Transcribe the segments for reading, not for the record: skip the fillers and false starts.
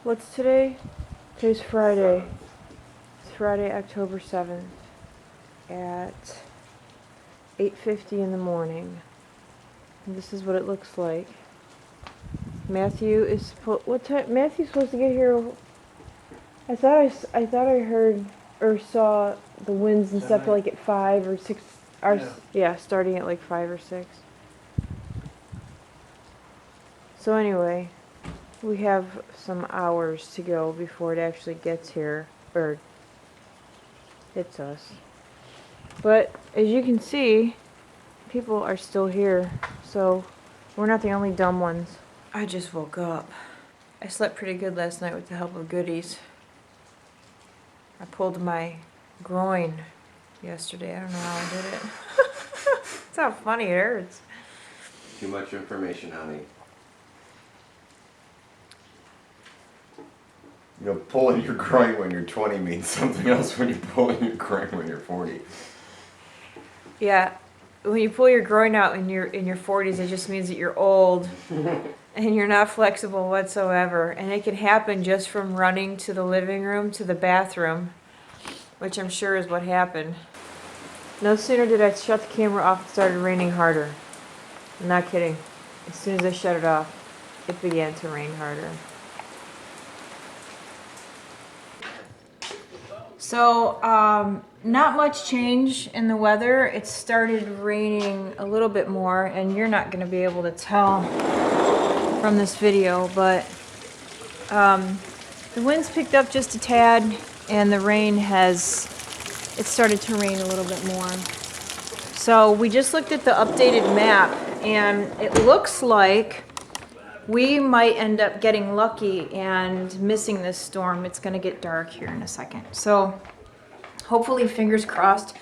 What's today? Today's Friday. It's Friday, October 7th at 8:50 in the morning. And this is what it looks like. Matthew is what time? Matthew's supposed to get here. I thought I heard or saw the winds and stuff like at 5 or 6. Yeah, starting at like 5 or 6. So anyway, we have some hours to go before it actually gets here, or hits us. But as you can see, people are still here, so we're not the only dumb ones. I just woke up. I slept pretty good last night with the help of goodies. I pulled my groin yesterday. I don't know how I did it. That's how funny it hurts. Too much information, honey. You know, pulling your groin when you're 20 means something else when you're pulling your groin when you're 40. Yeah, when you pull your groin out in your 40s, it just means that you're old and you're not flexible whatsoever. And it can happen just from running to the living room to the bathroom, which I'm sure is what happened. No sooner did I shut the camera off, it started raining harder. I'm not kidding. As soon as I shut it off, it began to rain harder. So, not much change in the weather. It started raining a little bit more, and you're not going to be able to tell from this video, but the winds picked up just a tad, and the rain it started to rain a little bit more. So we just looked at the updated map, and it looks like we might end up getting lucky and missing this storm. It's going to get dark here in a second. So hopefully, fingers crossed,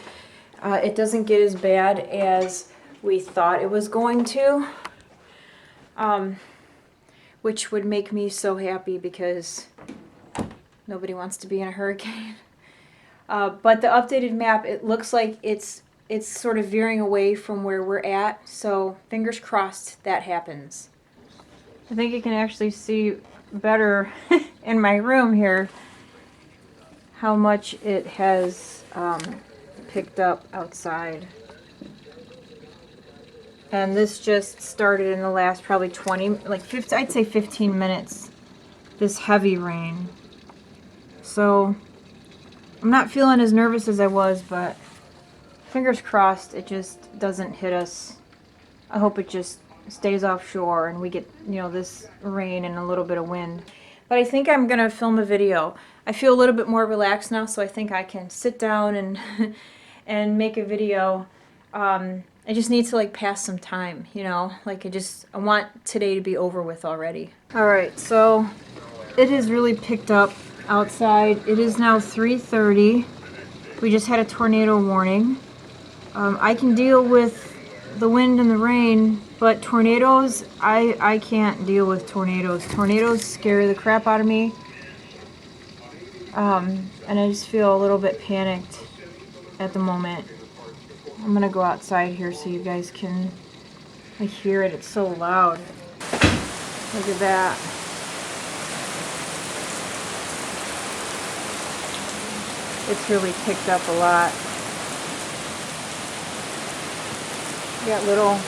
it doesn't get as bad as we thought it was going to. Which would make me so happy because nobody wants to be in a hurricane. But the updated map, it looks like it's sort of veering away from where we're at. So fingers crossed that happens. I think you can actually see better in my room here how much it has picked up outside. And this just started in the last probably 15, I'd say 15 minutes, this heavy rain. So I'm not feeling as nervous as I was, but fingers crossed it just doesn't hit us. I hope it just stays offshore and we get, this rain and a little bit of wind. But I think I'm gonna film a video. I feel a little bit more relaxed now, so I think I can sit down and and make a video. I just need to pass some time, I want today to be over with already. All right, so it has really picked up outside. It is now 3:30. We just had a tornado warning. I can deal with the wind and the rain, but tornadoes, I can't deal with tornadoes. Tornadoes scare the crap out of me. And I just feel a little bit panicked at the moment. I'm gonna go outside here so you guys can hear it. It's so loud. Look at that. It's really picked up a lot. We got little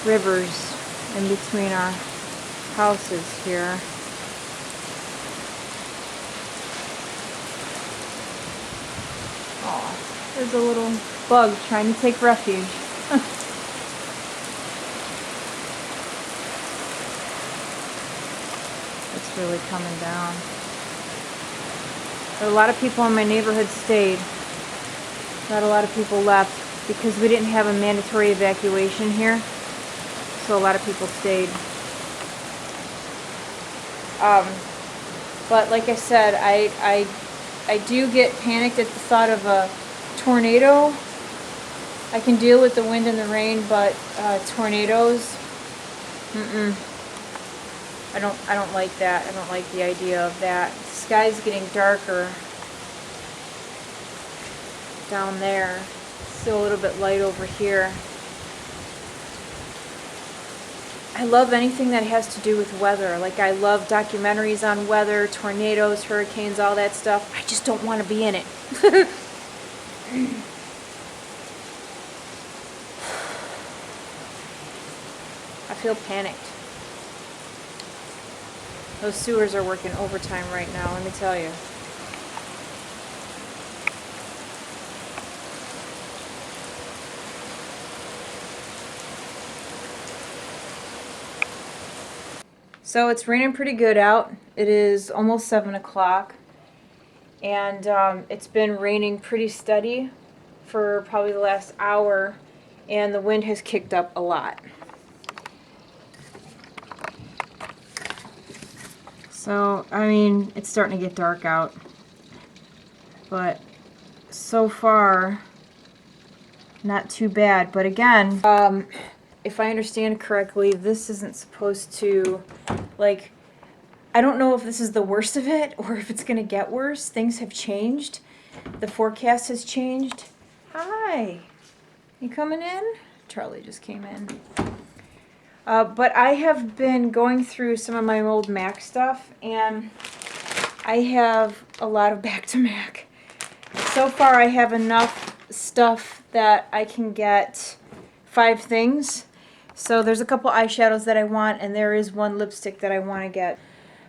rivers in between our houses here. Oh, there's a little bug trying to take refuge. It's really coming down. But a lot of people in my neighborhood stayed. Not a lot of people left because we didn't have a mandatory evacuation here. So a lot of people stayed. But like I said, I do get panicked at the thought of a tornado. I can deal with the wind and the rain, but tornadoes, I don't like that. I don't like the idea of that. The sky's getting darker down there. Still a little bit light over here. I love anything that has to do with weather. Like, I love documentaries on weather, tornadoes, hurricanes, all that stuff. I just don't want to be in it. I feel panicked. Those sewers are working overtime right now, let me tell you. So it's raining pretty good out. It is almost 7 o'clock. And it's been raining pretty steady for probably the last hour. And the wind has kicked up a lot. So, I mean, it's starting to get dark out. But so far, not too bad. But again, if I understand correctly, this isn't supposed to, like, I don't know if this is the worst of it or if it's going to get worse. Things have changed. The forecast has changed. Hi. You coming in? Charlie just came in. But I have been going through some of my old Mac stuff, and I have a lot of back to Mac. So far, I have enough stuff that I can get 5 things. So there's a couple eyeshadows that I want, and there is one lipstick that I want to get.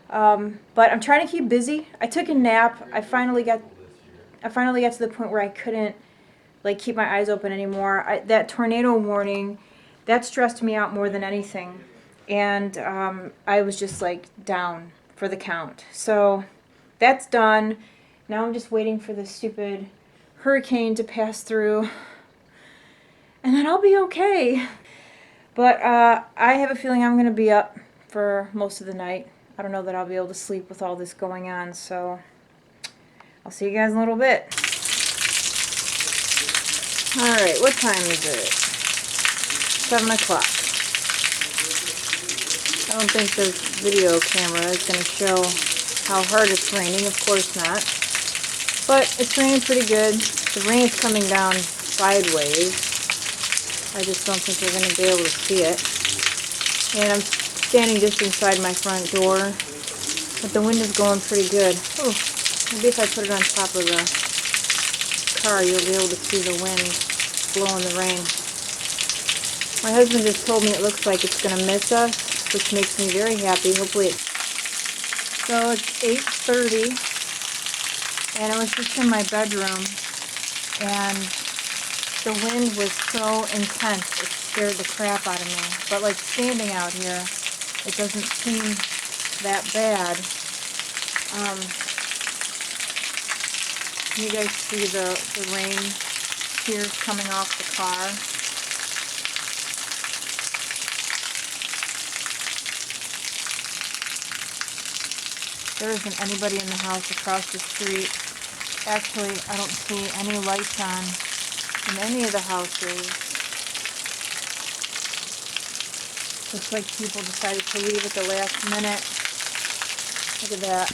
But I'm trying to keep busy. I took a nap. I finally got to the point where I couldn't like keep my eyes open anymore. That tornado warning, that stressed me out more than anything. And I was just like down for the count. So that's done. Now I'm just waiting for this stupid hurricane to pass through. And then I'll be okay. But I have a feeling I'm going to be up for most of the night. I don't know that I'll be able to sleep with all this going on, so I'll see you guys in a little bit. Alright, what time is it? 7 o'clock. I don't think this video camera is going to show how hard it's raining, of course not. But it's raining pretty good. The rain is coming down sideways. I just don't think you're going to be able to see it. And I'm standing just inside my front door, but the wind is going pretty good. Ooh, maybe if I put it on top of the car, you'll be able to see the wind blowing the rain. My husband just told me it looks like it's going to miss us, which makes me very happy. Hopefully it's... So it's 8:30, and I was just in my bedroom, and the wind was so intense, it scared the crap out of me. But like standing out here, it doesn't seem that bad. You guys see the rain tears coming off the car? There isn't anybody in the house across the street. Actually, I don't see any lights on in any of the houses. Looks like people decided to leave at the last minute. Look at that.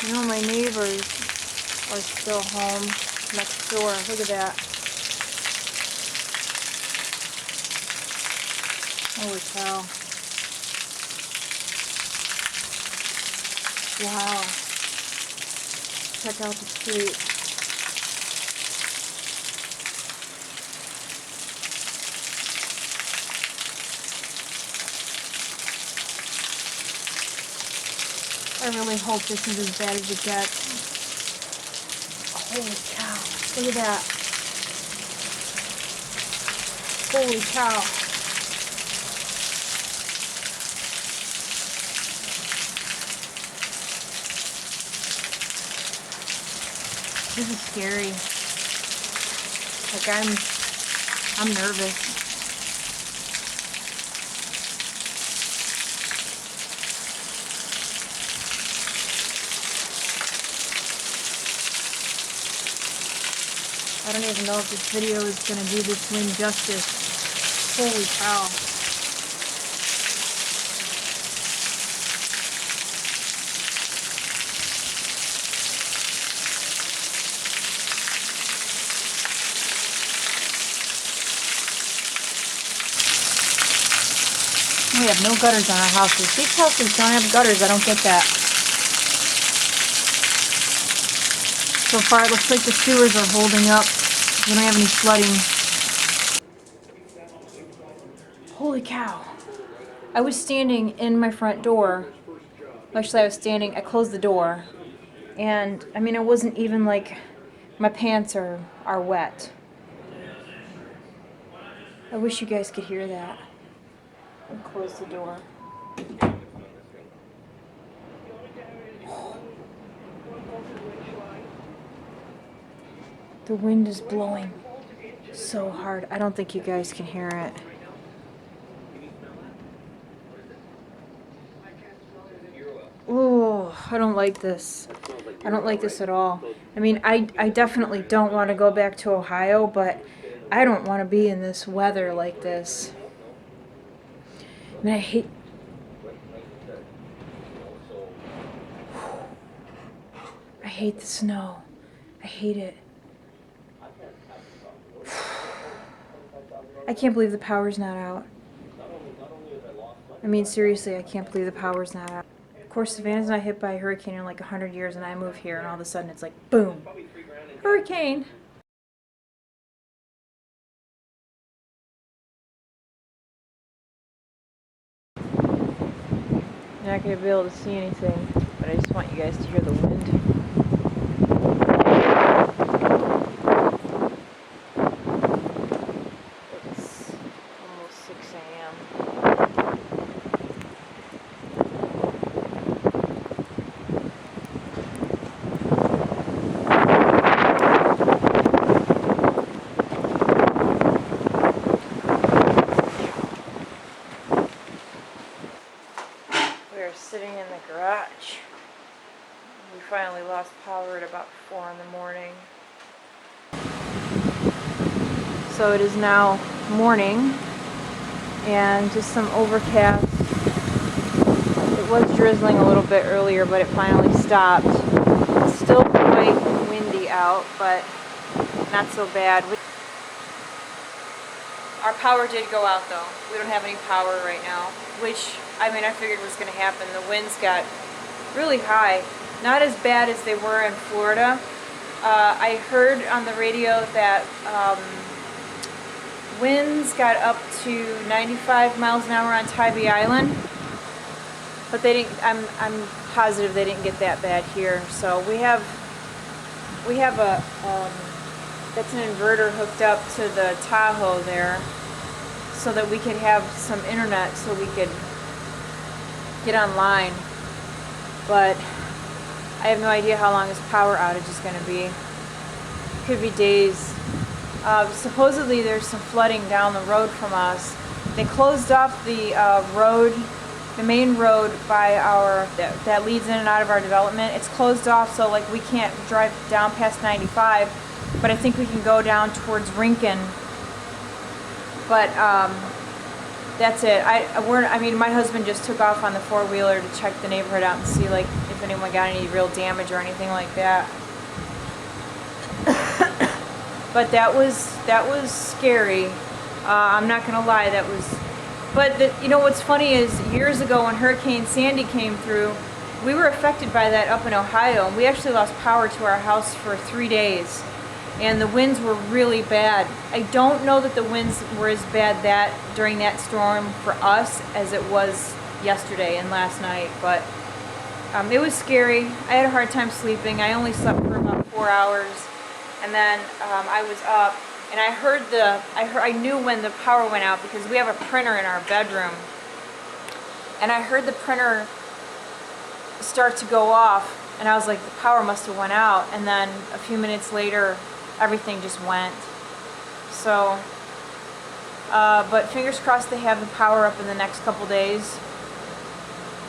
You know, my neighbors are still home next door. Look at that. Holy cow. Wow. Check out the street. I really hope this is as bad as it gets. Holy cow. Look at that. Holy cow. This is scary. Like I'm nervous. I don't even know if this video is going to do this wind justice. Holy cow. We have no gutters on our houses. These houses don't have gutters. I don't get that. So far, it looks like the sewers are holding up. We don't have any flooding. Holy cow. I was standing in my front door. Actually, I closed the door. And, I mean, it wasn't even like my pants are wet. I wish you guys could hear that. I'll close the door. The wind is blowing so hard. I don't think you guys can hear it. Oh, I don't like this. I don't like this at all. I mean, I definitely don't want to go back to Ohio, but I don't want to be in this weather like this. I mean, I hate the snow. I hate it. I can't believe the power's not out. I mean, seriously, I can't believe the power's not out. Of course, Savannah's not hit by a hurricane in like 100 years, and I move here, and all of a sudden it's like, boom, hurricane. You're not going to be able to see anything, but I just want you guys to hear the wind. It's almost 6 a.m. Sitting in the garage. We finally lost power at about 4 in the morning. So it is now morning and just some overcast. It was drizzling a little bit earlier, but it finally stopped. It's still quite windy out, but not so bad. Our power did go out though. We don't have any power right now, which I mean I figured was going to happen. The winds got really high. Not as bad as they were in Florida. I heard on the radio that winds got up to 95 miles an hour on Tybee Island, but they didn't. I'm positive they didn't get that bad here. So we have a that's an inverter hooked up to the Tahoe there, so that we could have some internet, so we could get online. But I have no idea how long this power outage is going to be. Could be days. Supposedly there's some flooding down the road from us. They closed off the road, the main road by our that leads in and out of our development. It's closed off, so like we can't drive down past 95, but I think we can go down towards Rincon. But that's it. I mean, my husband just took off on the four-wheeler to check the neighborhood out and see like if anyone got any real damage or anything like that. But that was scary. I'm not gonna lie, that was. But you know what's funny is years ago when Hurricane Sandy came through, we were affected by that up in Ohio, and we actually lost power to our house for 3 days. And the winds were really bad. I don't know that the winds were as bad during that storm for us as it was yesterday and last night, but it was scary. I had a hard time sleeping. I only slept for about 4 hours, and then I was up, and I knew when the power went out because we have a printer in our bedroom, and I heard the printer start to go off, and I was like, the power must have went out, and then a few minutes later, everything just went. So, but fingers crossed they have the power up in the next couple days.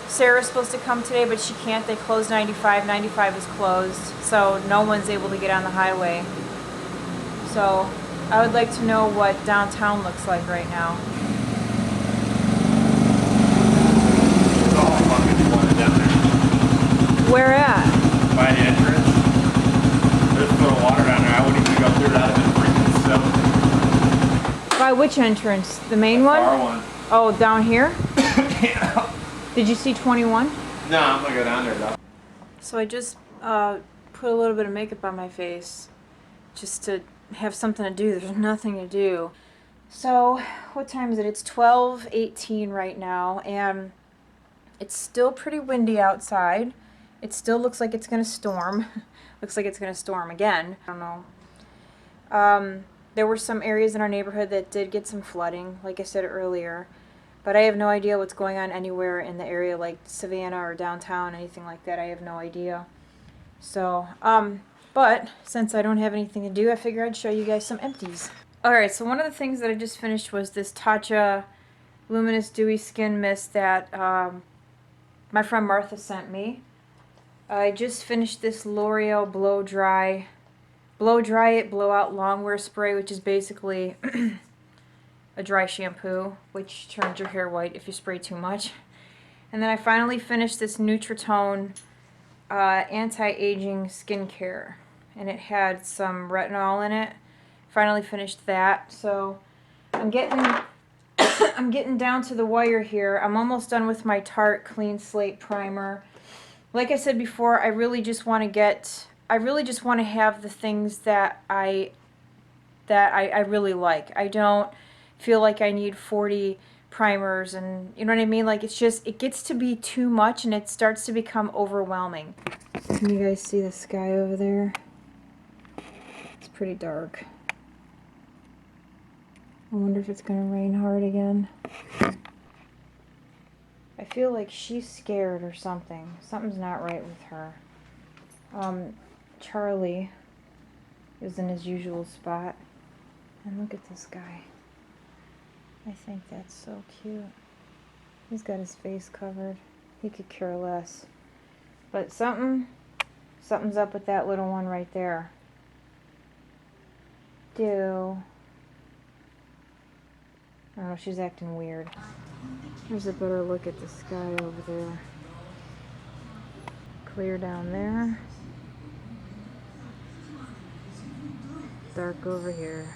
Sarah's supposed to come today, but she can't. They closed 95. 95 is closed, so no one's able to get on the highway. So, I would like to know what downtown looks like right now. It's all fucking flooded down there. Where at? By the entrance. There's a little water down there. I wouldn't even go through it out of the freaking stuff. By which entrance? The main one? Far one. Oh, down here? Yeah. Did you see 21? No, I'm gonna go down there though. So I just put a little bit of makeup on my face just to have something to do. There's nothing to do. So what time is it? It's 12:18 right now, and it's still pretty windy outside. It still looks like it's gonna storm. Looks like it's gonna storm again. I don't know. There were some areas in our neighborhood that did get some flooding, like I said earlier, but I have no idea what's going on anywhere in the area like Savannah or downtown, anything like that. I have no idea. So, but since I don't have anything to do, I figured I'd show you guys some empties. Alright, so one of the things that I just finished was this Tatcha Luminous Dewy Skin Mist that my friend Martha sent me. I just finished this L'Oreal Blow Dry It, Blow Out Longwear Spray, which is basically a dry shampoo, which turns your hair white if you spray too much. And then I finally finished this Nutritone anti-aging skincare, and it had some retinol in it. Finally finished that, so I'm getting I'm getting down to the wire here. I'm almost done with my Tarte Clean Slate Primer. Like I said before, I really just want to have the things that I really like. I don't feel like I need 40 primers, and you know what I mean? Like, it's just, it gets to be too much and it starts to become overwhelming. Can you guys see the sky over there? It's pretty dark. I wonder if it's going to rain hard again. I feel like she's scared or something. Something's not right with her. Charlie is in his usual spot. And look at this guy. I think that's so cute. He's got his face covered. He could care less. But something's up with that little one right there. I don't know, she's acting weird. Here's a better look at the sky over there. Clear down there. Dark over here.